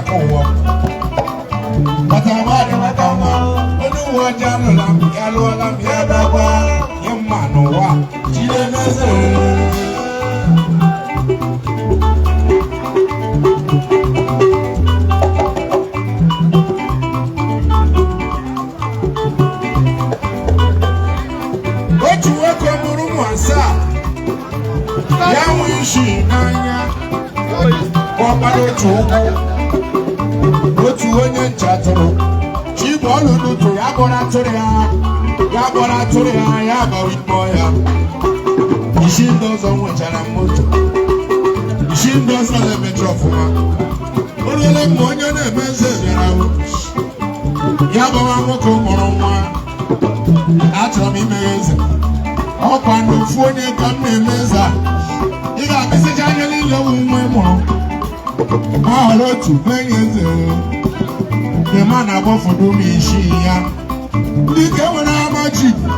bakowo. But I'm mad at my mama. Onu wa jalo lam, yalo lam, yabawa. Yamano wa, chile meze. Yawishi nanya Wapalo choko Otu onye nchatoro Chibolu nutu Yabora turia Yabora turia Yaba wikmoya Ishindozo mwechara moto Ishindozo le metrofuma Urele mwenye nemeze yarawu Yaba wamoko moromwa Atra mimeze Opa nufuone kamne meza Iga bisi janyeli lo umwe mo Mahalo tu penyeze Yemana bofudu mishiya Dike wena amachiku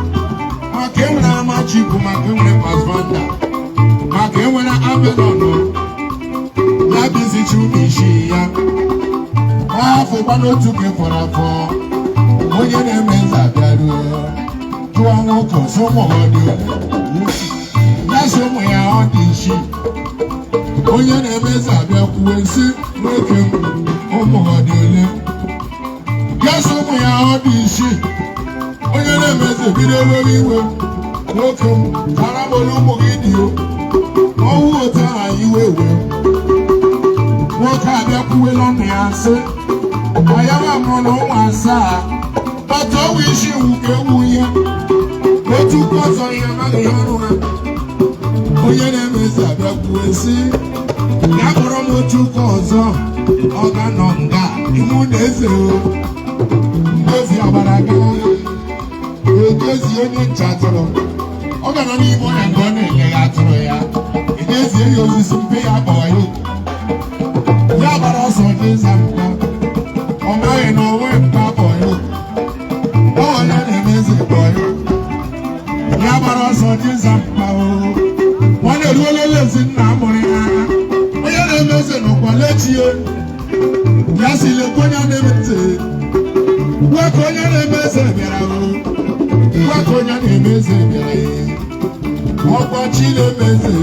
Make wena amachiku Make wena pasvanda Make wena abenono La bisi chu mishiya Afu bano tuke forafo Oye ne meza biaru Tuwa woko somo hodio Nasomo ya odishi Onye na-emeza abịa kwuwesi nwoke ụmụ ọdịole Nasomo ya odishi Onye na-emeza bido were iwe nwoke karabolu ụmụ gị dị o Ọwụ otu aha iwe we Nwoke abịa kwuwela ọnụ ya sị Ayawa mụrụ na ụmụ asaa Bata ọwụ isi iwu ka ewu ya Otu ọzọ ihe amaghị ọrụ ha Onye na-emezi abịa kwuwesi ya kpọrọ m otu ụka ọzọ ọ ga-anọ nga imu na-eze o Ngozi agbara gị Edozi onye ncha atụrụ ọ ga nọ n'ime ọnya nke ọ na-elegha atụrụ ya Edozie ya osisi mpe ya kpọọ ya ya gbara ọsọ dị ịza mkpa ọ maghị na onwe mkpa kpọọ ya ọ onye na-emezi kpọọ ya gbara ọsọ dị ịza mkpa o Wane ruolele zinna amụrụ ya onye na-emeze n'ụkwa lechie ya si lekwenye na-emete gwaka onye na-emeze bịara gwaka onye na-emeze bịara ọkwa chi na-emeze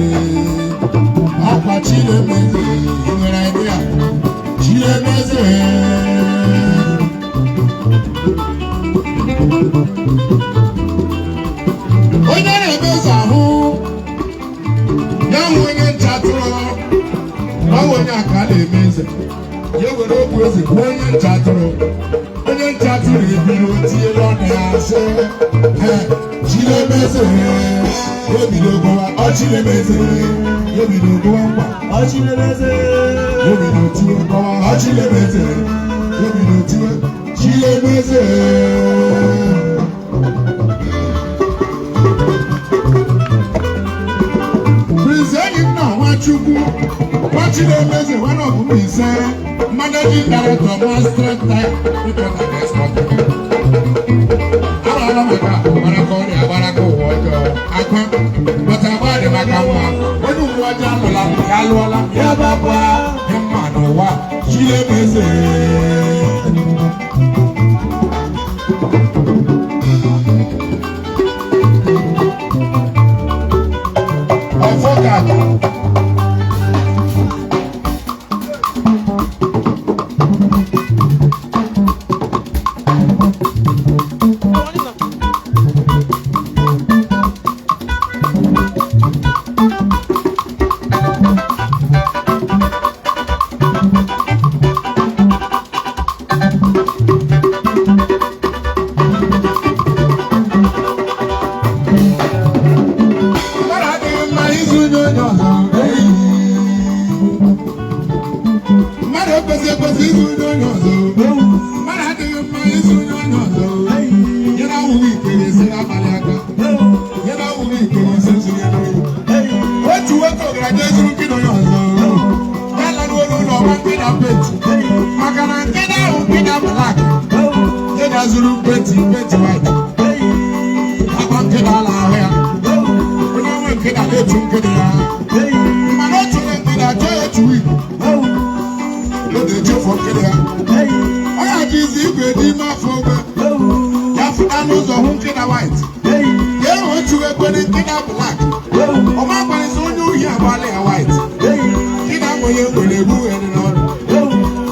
ọkwa chi na-emeze nwere ebe ya chi na-emeze onye na-emeze ahụ Yawu onye nchatụrụ ọwụ onye aka na-emeze ya were okwu eze bụ onye nchatụrụ ebiri otinyere ọnụ ya sị Chinemeze ebido gụwa Chinemeze ebido gụwa ngwa Chinemeze ebido tiwe gụwa Chinemeze ebido tiwe Chinemeze Chukwu Chinemeze one of whom is managing director Master Type because of this company. Abarako wajo akwa but abade makawa onu waja lola yalwala ya baba emano wa Chinemeze Unforgettable. nkịta ya. Ọ ga-adị izi igwe n'ime afọ ogbe. Ya fụta n'ụzọ hụ nkịta white. Ya enwe otu ekwere nkịta black. Ọ ma akparịsị onye uhie agbalị ya white. Nkịta onye nwere egbu nwere n'ọrụ.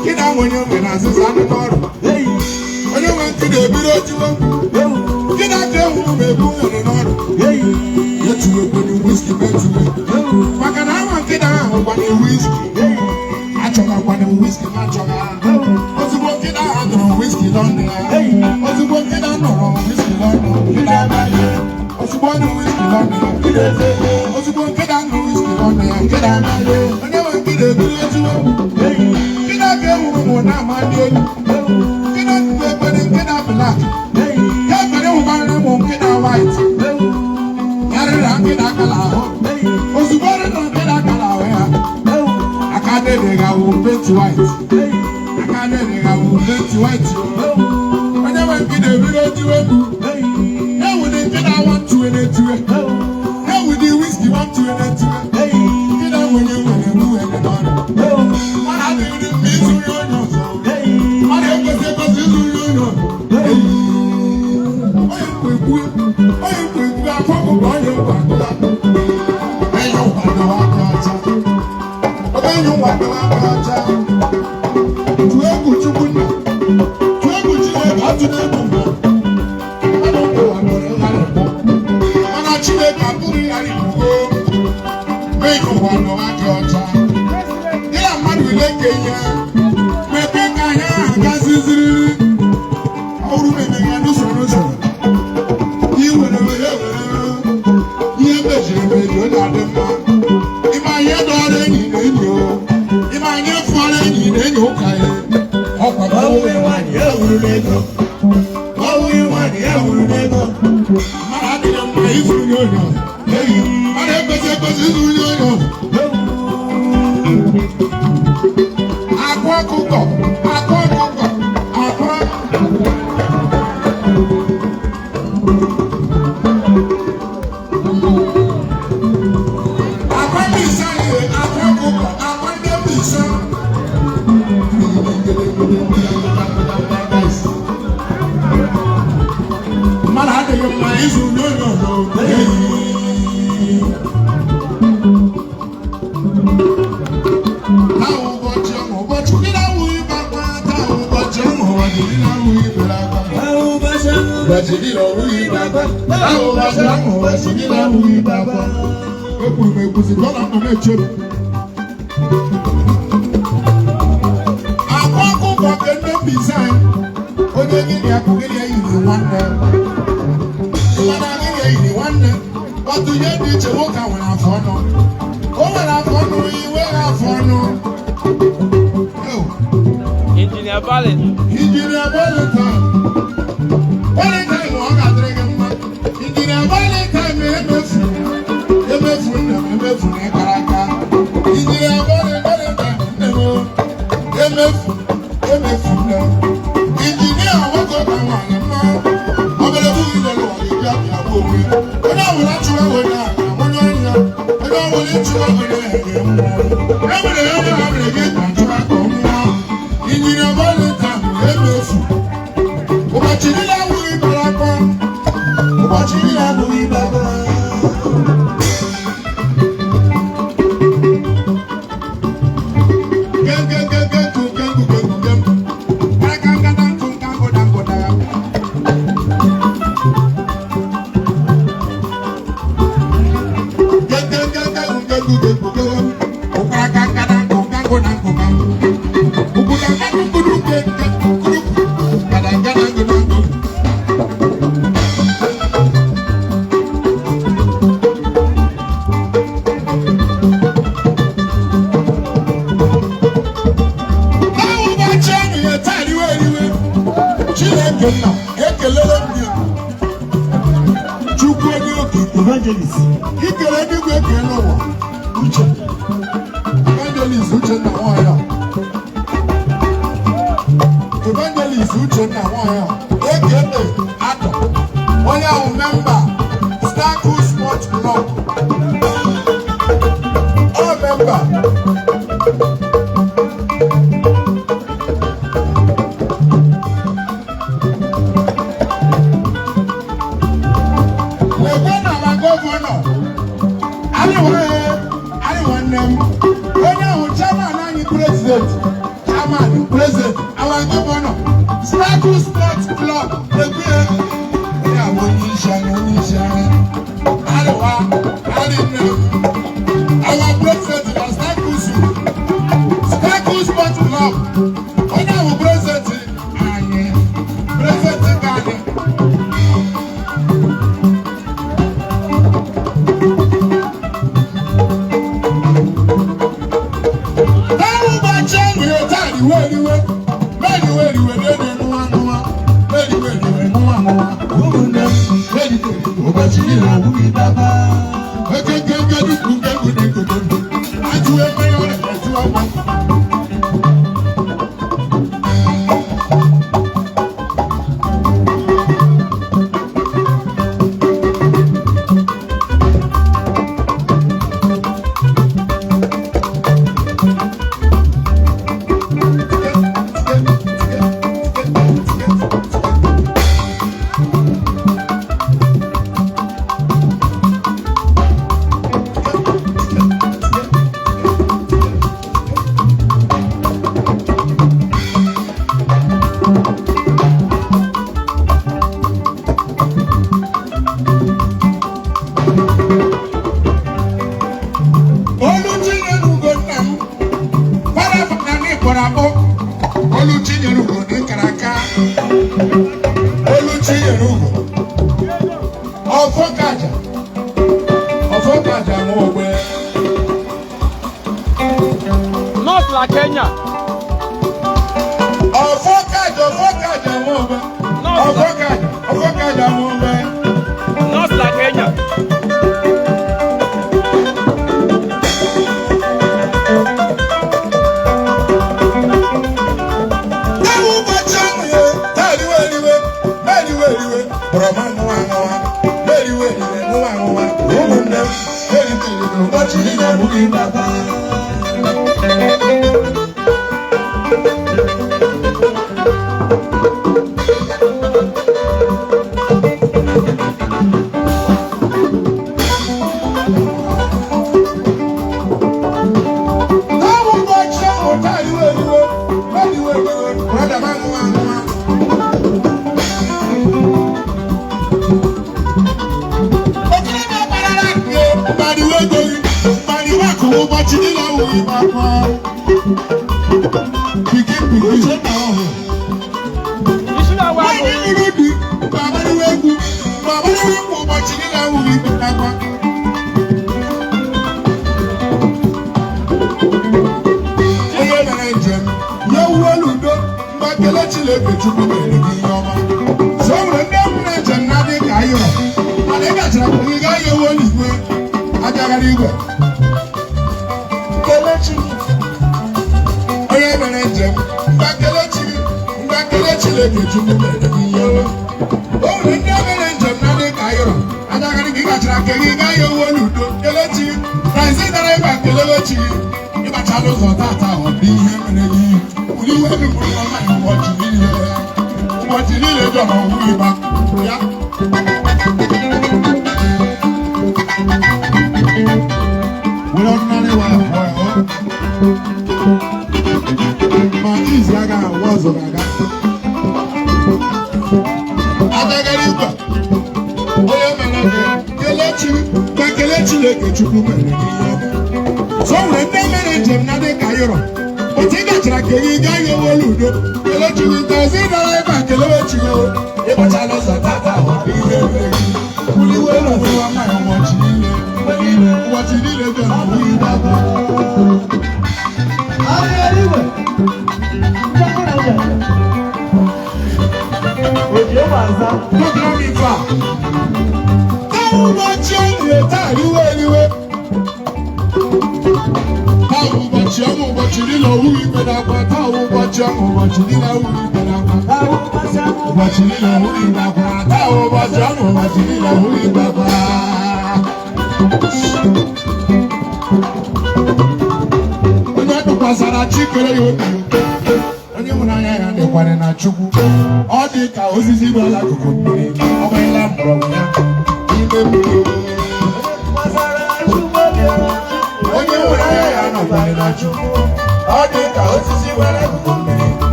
Nkịta onye nwere azịza anụ n'ọrụ. Onye nwe nkịta ebiri otiwe. Nkịta ka ehuru ma egbu nwere n'ọrụ. Ya tuwe kwere whisky metuwe. Maka na ama nkịta ahụ gbanye whisky. Achọgakwana whisky ma achọga. Ozugbo nkịta ahụ nụrụ whisky n'ọnụ ya. Ozugbo nkịta nụrụ whisky n'ọnụ. Ozugbo nụrụ whisky n'ọnụ ya. Ozugbo nkịta nụrụ whisky n'ọnụ ya. Onye nwe nkịta ebiri otiwe. Nkịta ka ehuru mụ na-ama ndị elu. Nkịta tuwe kwere nkịta black. Ya kwere hụbarịrị mụ nkịta white. Yarịra nkịta akala ahụ. Ozugbo rịrị nkịta akala ahụ ya. Akadede ga wo paint white. Akadede ga wo paint white. Onye nwe nkịta ebiri otiwe mụ. Ewu dị nkịta want to enetuwe. Ewu dị whisky want to enetuwe. Nkịta onye nwere egbu nwere n'ọrụ. Mana adịghị mma izu nri onye ọzọ. Mana ekwesị izu nri onye ọzọ. Onye mkpekwu afọ ọkụkọ onye mkpekwu. Enyi ụkwado aka ọcha. Enyi ụkwado aka ọcha. Tụọ egwu Chukwu nna. Tụọ egwu Chineke atụ n'egwu mgbe. Mmadụ ụwa nwere ịghara ịkpọ. Mana Chineke apụghị ịghara ịkpọ. Enyi ụkwado aka ọcha. Ịla mmadụ ile ka ihe. Mekwe ka anyị ahụ gaziziri. Ọrụ meme ya n'usoro. Ihe mejiri emeji ọ na-adị mma. Ịma ihe dọọrọ enyi na enyi o. Ịma ihe fụọrọ enyi na enyi ụka ya. Ọkwa ọwụghị nwaanyị ya wuru n'ego. Ọwụghị nwaanyị ya wuru n'ego. Mmadụ adịghị mma izuru nye onye ọzọ. Mmadụ ekwesị izuru nye onye ọzọ. Akụ ọkụkọ. Mmadụ adịghị mma izuru nye onye ọzọ. Ekwuru m ekwuzi dọla nọ na-eche m. Akwa ọkụkọ nke ndị Mbaise anyị. Onye gịnị akụ gịnị ya yiri nwanne. Ịmana gịnị ya yiri nwanne. Otu ihe dị iche nwoke a nwere afọ ọnụ. O nwere afọ ọnụ iwe ha afọ ọnụ. Engineer Valentine. Valentine ọ ga-adịrị gị mma. Engineer Valentine emefu nne m emefu na ịkara aka. Engineer Valentine nne m emefu nne m. Engineer nwoke ka nwaanyị mma. Obere bụghị ilele ụwa ga-ebi abịa bụ onwe. Onye ọbụla chụwa onye a ga-amụnye onye ya. Onye ọbụla ịchụwa onye ya ga-enwe. E nwere ya onye ha mere gị ka chụwa ka ọ nwụọ. Engineer Valentine emefu. Ụbọchị niile abụghị ibere akwa. Ụbọchị niile abụghị ibere akwa. Evangelist. Ikele n'igwe ekele ụwa. Uche. Evangelist Uche nna nwanyị a. Evangelist Uche nna nwanyị a. Ekele atọ. Onye ahụ memba Starku Sport Club. Ọ memba. anyone them. When you chairman and president, chairman, president, our governor, Status Sports Club, the beer. Yeah, when you shine. Our president is Status Sports Club. When our president, president Ghana. North La Kenya. North La Kenya.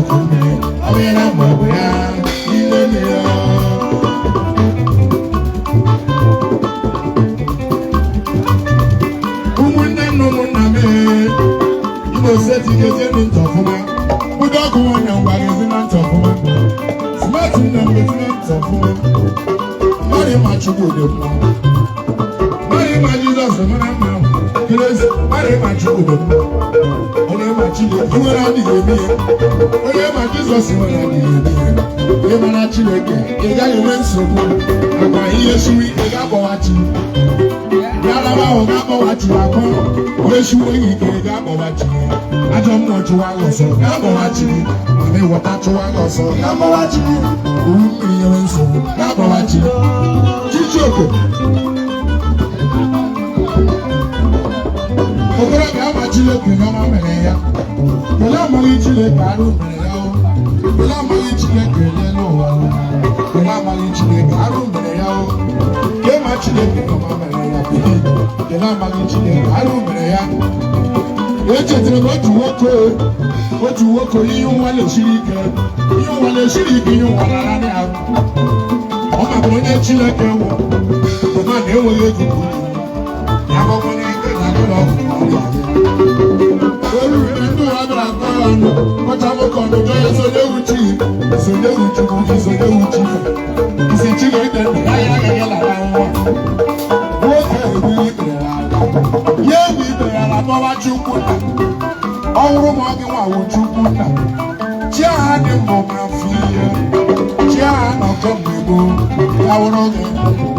emefu mmiri ọbịala mgbe ya ime mmiri ụmụnne nna ụmụnna m Imo State ga-ezi ntị ọfụma ụdị ọgụ nwanyị ngwa ga-ezi na ntị ọfụma smart nna m ga-ezi na ntị ọfụma mmadụ ịma Chukwu dị mma mmadụ ịma Jizọs mara mma kelezi mmadụ ịma Chukwu dị mma onye ịma Chineke nwere adịghị eme ya onye ịma Jizọs nwere adịghị eme ya onye mara Chineke ị gaghị enwe nsogbu agwa ihe siwi ị ga-akpọghachi Yalaba ahụ ga-akpọghachi akọ onye siwe gị ike ga-akpọghachi ajọ mmụọ chụwa gị ọsọ ga-akpọghachi mana ịghọta chụwa gị ọsọ ga-akpọghachi owu mmiri nyewe nsogbu ga-akpọghachi Chijioke okorobịa ama Chineke n'ọma mere ya ele amaghị Chineke arụ mere ya ele amaghị Chineke elela ụwa ele amaghị Chineke arụ mere ya kema Chineke n'ọma mere ya ele amaghị Chineke arụ mere ya echetara m otu nwoke ihe nwale siri ike ihe nwara naanị ahụ ọ maka onye Chineke wụ ọma na-enweghị ego ya gbakwara ike na ụlọ ọgwụ ndị ụwa bịara akọ ya ọnụ kọcha nwoke ọnụ jọ ya sonye wuchi sonye wuchukwu sonye wuchi isi Chineke ndụ ya ya agaghị lara nwa nwoke ebiri ikpere ya ewu ikpere ala n'ọwa Chukwu nna ọhụrụ ma ọ gị nwawo Chukwu nna chi agha dị mbụ ma afọ ihe chi agha na ọkọ mgbe gboo ya wụrụ oge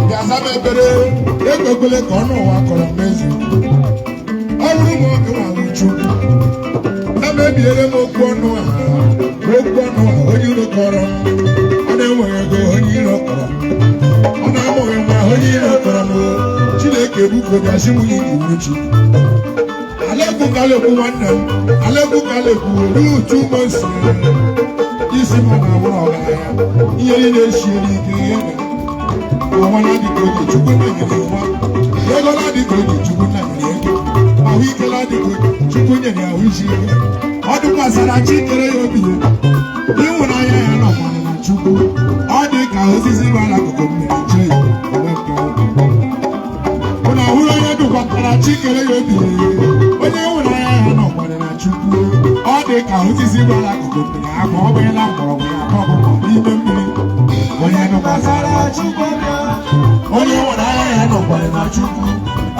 ga-azaba ekpere ekpekwele ka ọnụ ụwa kọrọ mmezu ọ bụrụ ma ọ gị nwawo Chukwu emebiere m okwu ọnụ a onye iro kọrọ ọ na-enweghị ego onye iro kọrọ ọ na-amụghị nwa onye iro kọrọ m Chineke ebukobiasi m yi iwuchi Alekwu kalekwu nwanne m Alekwu kalekwu ruutu mosi isi m na-awụrụ ọgaranya ihe niile esiere ike ihe ọnwa na-adịghị oge Chukwu na-enyere nwa ego na-adịghị oge Chukwu na-enyere ego ahụike na-adịghị oge Chukwu nyere ya ahụ isi ike ọ dịkwasara chi kere ya obi ya ịhụnanya ya nọkwara na Chukwu ọ dị ka osisi gbara akụkụ mmiri chee ụna ọhụrụ onye dụkwatara chi kere ya obi ya onye ịhụnanya ya nọkwara na Chukwu ọ dị ka osisi gbara akụkụ mmiri akwa ọ bụghịla mgbọrọgwụ ya aka ọkụkọ n'ime mmiri onye dụkwasara Chukwu onye ịhụnanya ya nọkwara na Chukwu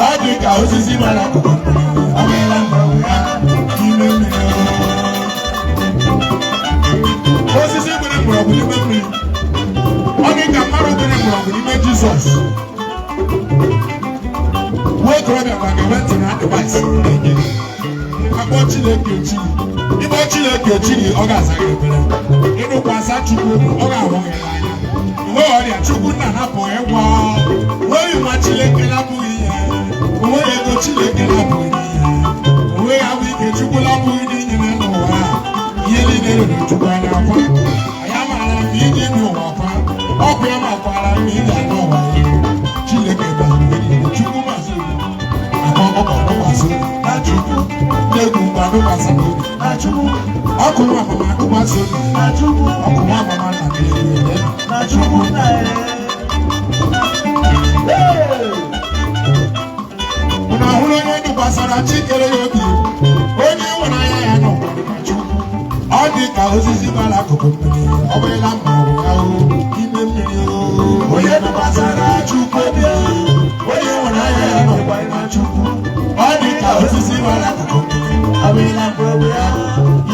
ọ dị ka osisi gbara akụkụ mmiri ọ bụghịla mgbọrọgwụ ya n'ime mmiri osisi gbere mgbọrọgwụ n'ime mmiri ọ dị ka mmadụ gbere mgbọrọgwụ n'ime Jizọs nwokorobịa ma ga-enwe ntị na adịvaịsị na-enye akpọ Chineke echi ịkpọ Chineke echi gị ọ ga-aza gị ekpere ịnụkwasa Chukwu ọ ga-ahụ gị n'anya uwe ọrịa Chukwu nna napụghị ịgwọ onweghị nwa Chineke napụghị ihe onweghị ego Chineke napụghị n'ihe onweghị ahụ ike Chukwu napụghị n'inyere n'ụwa ihe niile rere Chukwu anya akwa ya maara m iji ime ụwa kwa ọkụ ya makwara m iji anụ ụwa Chineke baziri Chukwu mazị akọkọkọkwasị na Chukwu na-egwu mgbe anụkwasị n'obi na Chukwu ọkụ nwa mama anụkwasị obi na Chukwu ọkụ nwa mama na mmiri na Chukwu ụna ọhụrụ onye dụkwasara chi kere ya obi onye ịhụnanya ya nọkwara na Chukwu ọ dị ka osisi gbara akụkụ mmiri ọ bụrụla mgbọrọgwụ ya ime mmiri onye dụkwasara Chukwu obi onye ịhụnanya ya nọkwara na Chukwu ọ dị ka osisi gbara akụkụ mmiri ọ bụrụla mgbọrọgwụ ya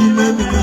ime mmiri